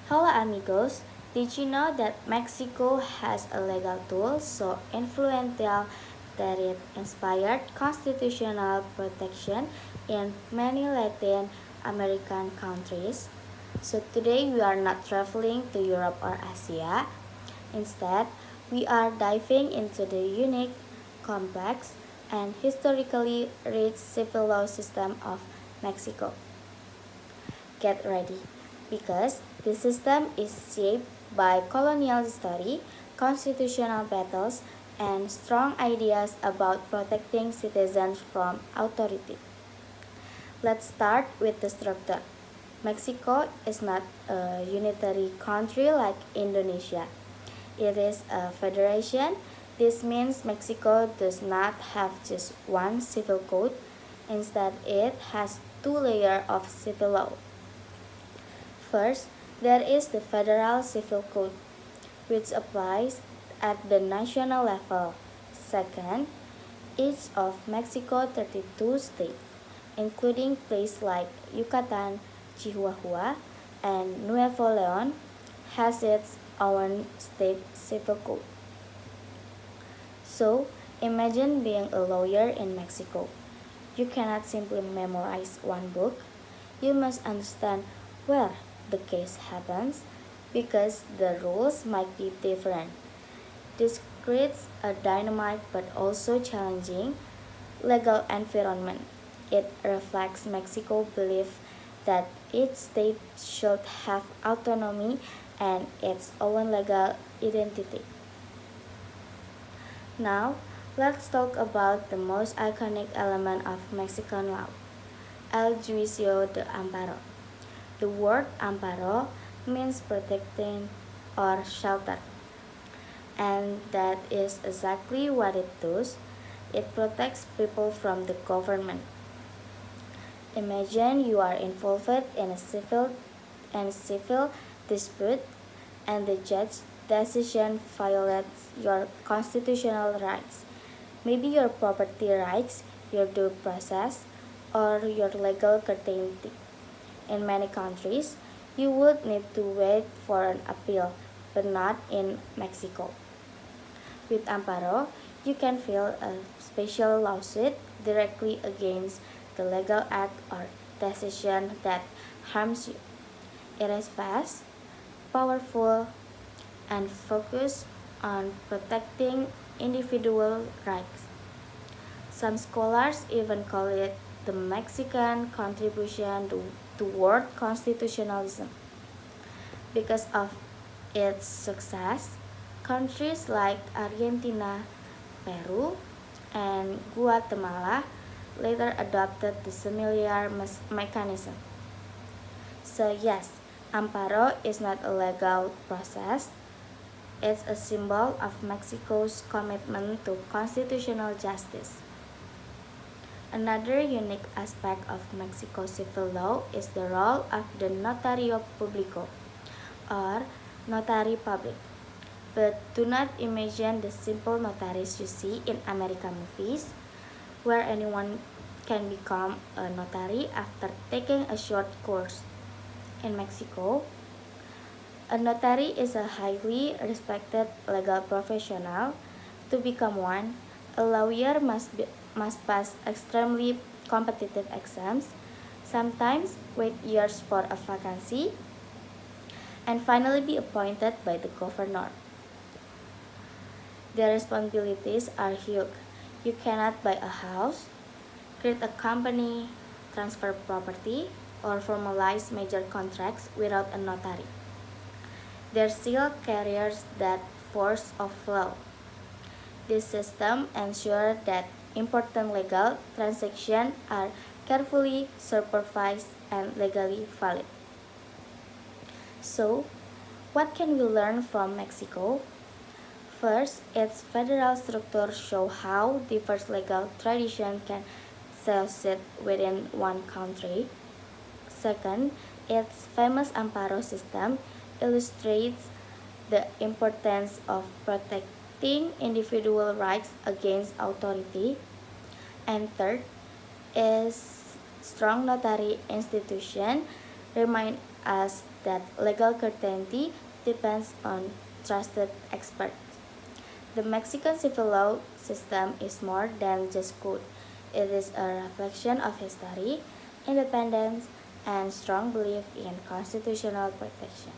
Hello amigos, did you know that Mexico has a legal tool so influential that it inspired constitutional protection in many Latin American countries? So today we are not traveling to Europe or Asia. Instead, we are diving into the unique, complex, and historically rich civil law system of Mexico. Get ready, because this system is shaped by colonial history, constitutional battles, and strong ideas about protecting citizens from authority. Let's start with the structure. Mexico is not a unitary country like Indonesia. It is a federation. This means Mexico does not have just one civil code. Instead, it has two layers of civil law. First, there is the Federal Civil Code, which applies at the national level. Second, each of Mexico's 32 states, including places like Yucatan, Chihuahua, and Nuevo León, has its own state civil code. So, imagine being a lawyer in Mexico. You cannot simply memorize one book. You must understand where the case happens because the rules might be different. This creates a dynamic but also challenging legal environment. It reflects Mexico's belief that each state should have autonomy and its own legal identity. Now, let's talk about the most iconic element of Mexican law, El Juicio de Amparo. The word amparo means protecting or shelter, and that is exactly what it does. It protects people from the government. Imagine you are involved in a civil dispute and the judge's decision violates your constitutional rights. Maybe your property rights, your due process, or your legal certainty. In many countries, you would need to wait for an appeal, but not in Mexico. With Amparo, you can file a special lawsuit directly against the legal act or decision that harms you. It is fast, powerful, and focused on protecting individual rights. Some scholars even call it the Mexican contribution to world constitutionalism. Because of its success, countries like Argentina, Peru, and Guatemala later adopted the similar mechanism. So, yes, amparo is not a legal process, it's a symbol of Mexico's commitment to constitutional justice. Another unique aspect of Mexico's civil law is the role of the notario publico, or notary public. But do not imagine the simple notaries you see in American movies, where anyone can become a notary after taking a short course. In Mexico, a notary is a highly respected legal professional. To become one, a lawyer must pass extremely competitive exams, sometimes wait years for a vacancy, and finally be appointed by the governor. Their responsibilities are huge. You cannot buy a house, create a company, transfer property, or formalize major contracts without a notary. Their still carriers that force of law. This system ensures that important legal transactions are carefully supervised and legally valid. So, what can we learn from Mexico? First, its federal structure shows how diverse legal traditions can coexist within one country. Second, its famous amparo system illustrates the importance of protecting individual rights against authority. And third, its strong notary institution remind us that legal certainty depends on trusted experts. The Mexican civil law system is more than just code. It is a reflection of history, independence, and strong belief in constitutional protection.